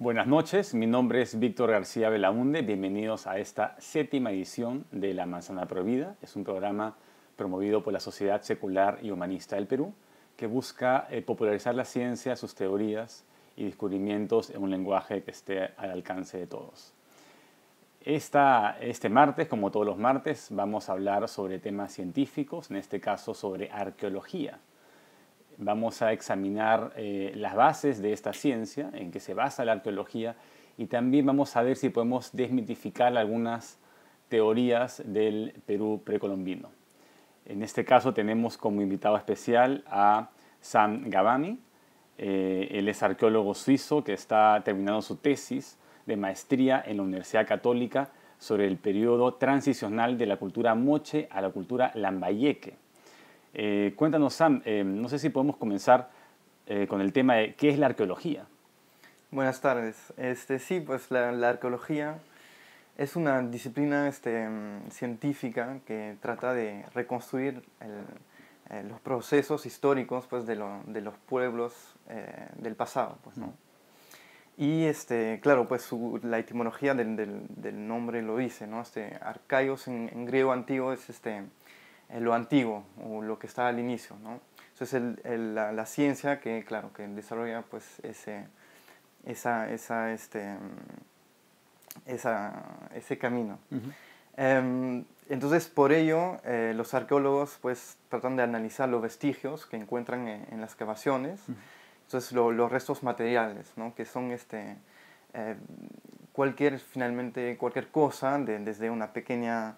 Buenas noches, mi nombre es Víctor García Belaunde. Bienvenidos a esta 7ª edición de La Manzana Prohibida. Es un programa promovido por la Sociedad Secular y Humanista del Perú que busca popularizar la ciencia, sus teorías y descubrimientos en un lenguaje que esté al alcance de todos. Este martes, como todos los martes, vamos a hablar sobre temas científicos, en este caso sobre arqueología. Vamos a examinar las bases de esta ciencia, en que se basa la arqueología, y también vamos a ver si podemos desmitificar algunas teorías del Perú precolombino. En este caso tenemos como invitado especial a Sam Ghavami. Él es arqueólogo suizo que está terminando su tesis de maestría en la Universidad Católica sobre el periodo transicional de la cultura moche a la cultura lambayeque. Cuéntanos, Sam, no sé si podemos comenzar con el tema de qué es la arqueología. Buenas tardes. Sí, pues la arqueología es una disciplina científica que trata de reconstruir los procesos históricos pues, de los pueblos del pasado. Pues, ¿no? Y claro, pues la etimología del nombre lo dice, ¿no? Arcaios en griego antiguo es lo antiguo o lo que está al inicio, ¿no? Entonces la ciencia que, claro, que desarrolla pues ese camino. Entonces, por ello, los arqueólogos pues tratan de analizar los vestigios que encuentran en las excavaciones. Entonces, los restos materiales, ¿no? Que son finalmente cualquier cosa, desde una pequeña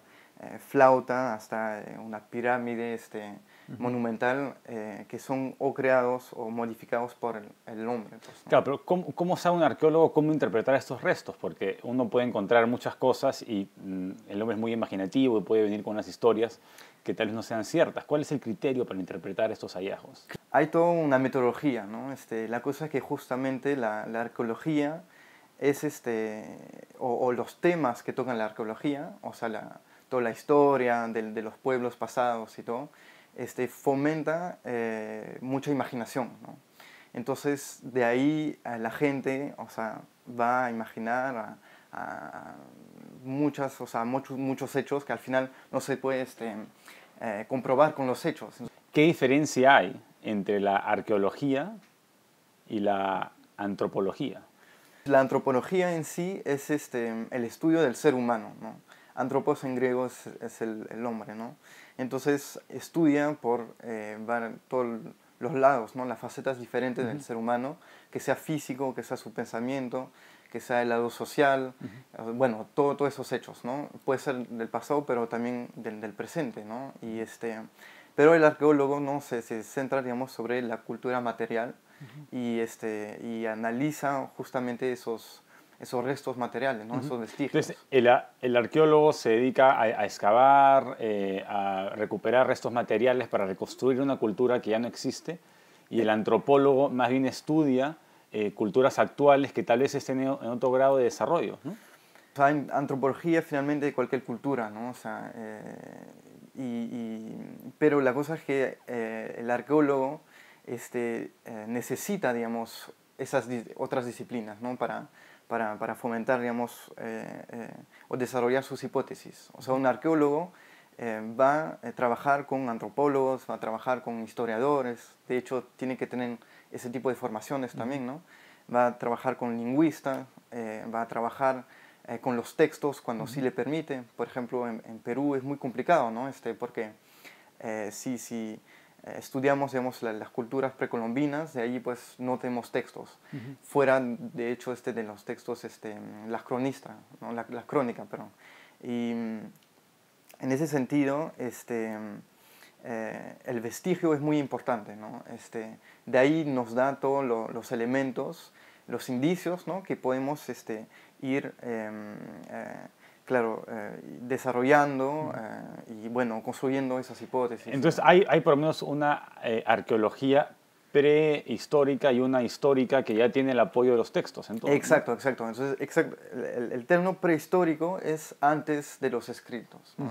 flauta hasta una pirámide monumental, que son o creados o modificados por el hombre. Pues, ¿no? Claro, pero ¿cómo sabe un arqueólogo cómo interpretar estos restos? Porque uno puede encontrar muchas cosas y el hombre es muy imaginativo y puede venir con unas historias que tal vez no sean ciertas. ¿Cuál es el criterio para interpretar estos hallazgos? Hay toda una metodología, ¿no? La cosa es que justamente la arqueología es o los temas que tocan la arqueología, o sea, toda la historia de los pueblos pasados y todo, fomenta mucha imaginación, ¿no? Entonces, de ahí la gente, o sea, va a imaginar a muchos hechos que al final no se puede comprobar con los hechos. ¿Qué diferencia hay entre la arqueología y la antropología? La antropología en sí es el estudio del ser humano, ¿no? Antropos en griego es el hombre, ¿no? Entonces estudia por todos los lados, ¿no? Las facetas diferentes del ser humano, que sea físico, que sea su pensamiento, que sea el lado social, bueno, todos esos hechos, ¿no? Puede ser del pasado, pero también del presente, ¿no? Pero el arqueólogo, ¿no? se centra, digamos, sobre la cultura material y analiza justamente esos restos materiales, ¿no? Esos vestigios. Entonces, el arqueólogo se dedica a excavar, a recuperar restos materiales para reconstruir una cultura que ya no existe, y el antropólogo más bien estudia culturas actuales que tal vez estén en otro grado de desarrollo, ¿no? O sea, en antropología finalmente de cualquier cultura, ¿no? O sea, pero la cosa es que el arqueólogo necesita, digamos, esas otras disciplinas, ¿no? Para fomentar, digamos, o desarrollar sus hipótesis. O sea, un arqueólogo va a trabajar con antropólogos, va a trabajar con historiadores, de hecho tiene que tener ese tipo de formaciones también, ¿no? Va a trabajar con lingüistas, va a trabajar con los textos cuando sí le permite. Por ejemplo, en Perú es muy complicado, ¿no? Porque si estudiamos, digamos, las culturas precolombinas, de ahí pues no tenemos textos. Fuera, de hecho, de los textos, las cronistas, ¿no? Las crónicas, perdón. Y en ese sentido, el vestigio es muy importante, ¿no? De ahí nos da todos los elementos, los indicios, ¿no? Que podemos ir claro, desarrollando y bueno, construyendo esas hipótesis. Entonces hay por lo menos una arqueología prehistórica y una histórica que ya tiene el apoyo de los textos. Entonces, exacto, ¿no? Exacto. Entonces, el término prehistórico es antes de los escritos, ¿no?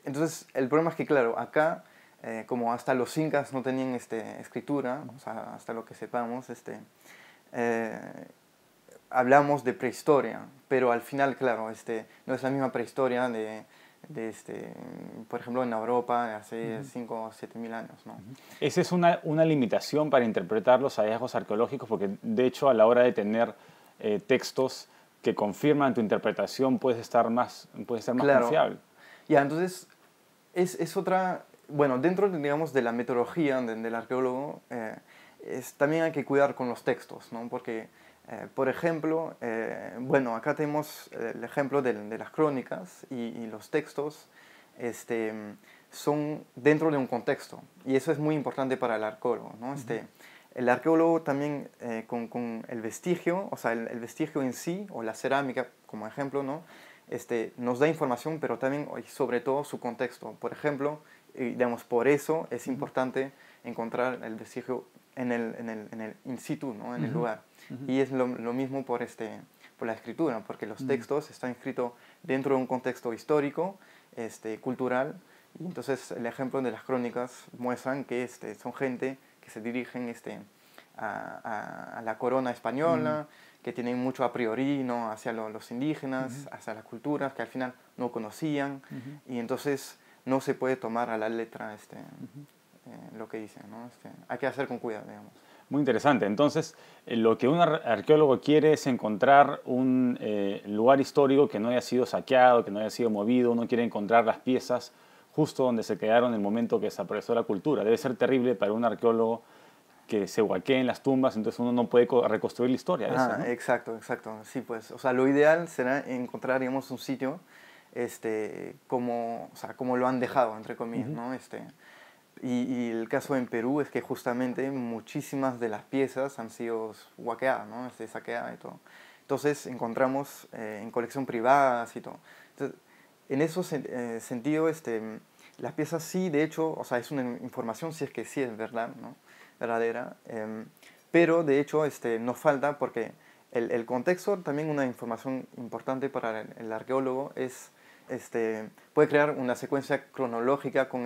Entonces, el problema es que, claro, acá, como hasta los incas no tenían escritura, o sea, hasta lo que sepamos, hablamos de prehistoria, pero al final, claro, no es la misma prehistoria por ejemplo, en Europa hace 5 o 7 mil años, ¿no? Esa es una limitación para interpretar los hallazgos arqueológicos, porque de hecho a la hora de tener textos que confirman tu interpretación puede ser más Claro. confiable. Ya, entonces es otra, bueno, dentro, digamos, de la metodología del arqueólogo, también hay que cuidar con los textos, ¿no? Porque, por ejemplo, bueno, acá tenemos el ejemplo de las crónicas y los textos son dentro de un contexto, y eso es muy importante para el arqueólogo, ¿no? El arqueólogo también con el vestigio, o sea, el vestigio en sí, o la cerámica como ejemplo, ¿no? Nos da información, pero también y sobre todo su contexto. Por ejemplo, digamos, por eso es importante encontrar el vestigio en el in situ, ¿no? En el lugar. Y es lo mismo por la escritura, porque los textos están escritos dentro de un contexto histórico, cultural, y entonces el ejemplo de las crónicas muestran que son gente que se dirigen a la corona española, que tienen mucho a priori, ¿no? Hacia los indígenas, hacia las culturas que al final no conocían, y entonces no se puede tomar a la letra lo que dicen, ¿no? Hay que hacer con cuidado, digamos. Muy interesante. Entonces, lo que un arqueólogo quiere es encontrar un lugar histórico que no haya sido saqueado, que no haya sido movido. Uno quiere encontrar las piezas justo donde se quedaron en el momento que desapareció la cultura. Debe ser terrible para un arqueólogo que se huaqueen las tumbas, entonces uno no puede reconstruir la historia de eso, ¿no? Exacto, exacto. Sí, pues, o sea, lo ideal será encontrar, digamos, un sitio como lo han dejado, entre comillas, ¿no? Y el caso en Perú es que justamente muchísimas de las piezas han sido huaqueadas, ¿no? Saqueadas y todo. Entonces encontramos en colección privadas y todo. Entonces, en ese sentido, las piezas sí, de hecho, o sea, es una información si es que sí es verdad, ¿no? Verdadera, pero de hecho nos falta porque el contexto, también una información importante para el arqueólogo es, puede crear una secuencia cronológica con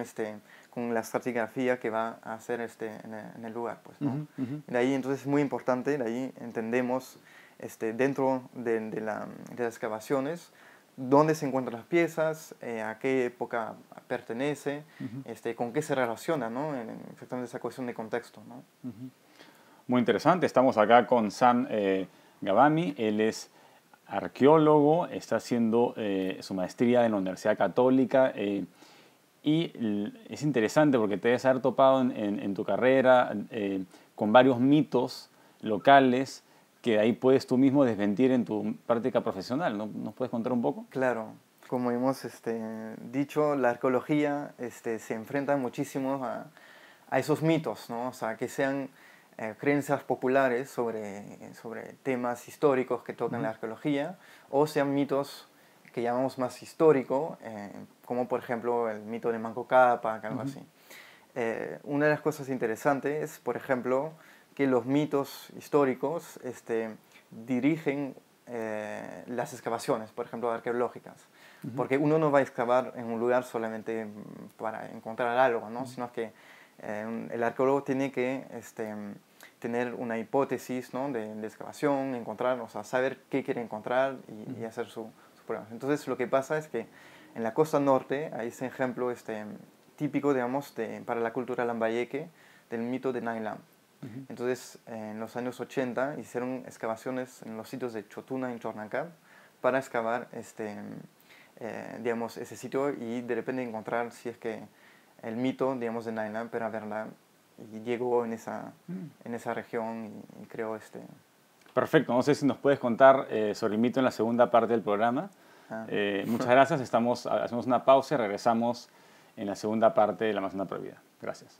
la estratigrafía que va a hacer en el lugar, pues, ¿no? De ahí entonces es muy importante, de ahí entendemos dentro de las excavaciones dónde se encuentran las piezas, a qué época pertenece, con qué se relaciona, ¿no? Exactamente esa cuestión de contexto, ¿no? Muy interesante. Estamos acá con Sam Ghavami. Él es arqueólogo, está haciendo su maestría en la Universidad Católica y es interesante porque te debes haber topado en tu carrera con varios mitos locales que ahí puedes tú mismo desmentir en tu práctica profesional, ¿no? ¿Nos puedes contar un poco? Claro, como hemos dicho, la arqueología se enfrenta muchísimo a esos mitos, ¿no? O sea, que sean creencias populares sobre temas históricos que tocan la arqueología, o sean mitos que llamamos más histórico, como por ejemplo el mito de Manco Cápac, algo así. Una de las cosas interesantes es, por ejemplo, que los mitos históricos dirigen las excavaciones, por ejemplo, arqueológicas. Porque uno no va a excavar en un lugar solamente para encontrar algo, ¿no? Sino que el arqueólogo tiene que tener una hipótesis, ¿no? de excavación, encontrar, o sea, saber qué quiere encontrar y hacer su prueba. Entonces, lo que pasa es que en la costa norte hay ese ejemplo típico, digamos, para la cultura lambayeque del mito de Nailam. Entonces, en los años 80 hicieron excavaciones en los sitios de Chotuna, en Chornancab, para excavar digamos, ese sitio y de repente encontrar si es que el mito, digamos, de Nailam era verdad y llegó en esa región y creó Perfecto, no sé si nos puedes contar sobre el mito en la segunda parte del programa. Muchas gracias, hacemos una pausa y regresamos en la segunda parte de La Amazonía Prohibida. Gracias.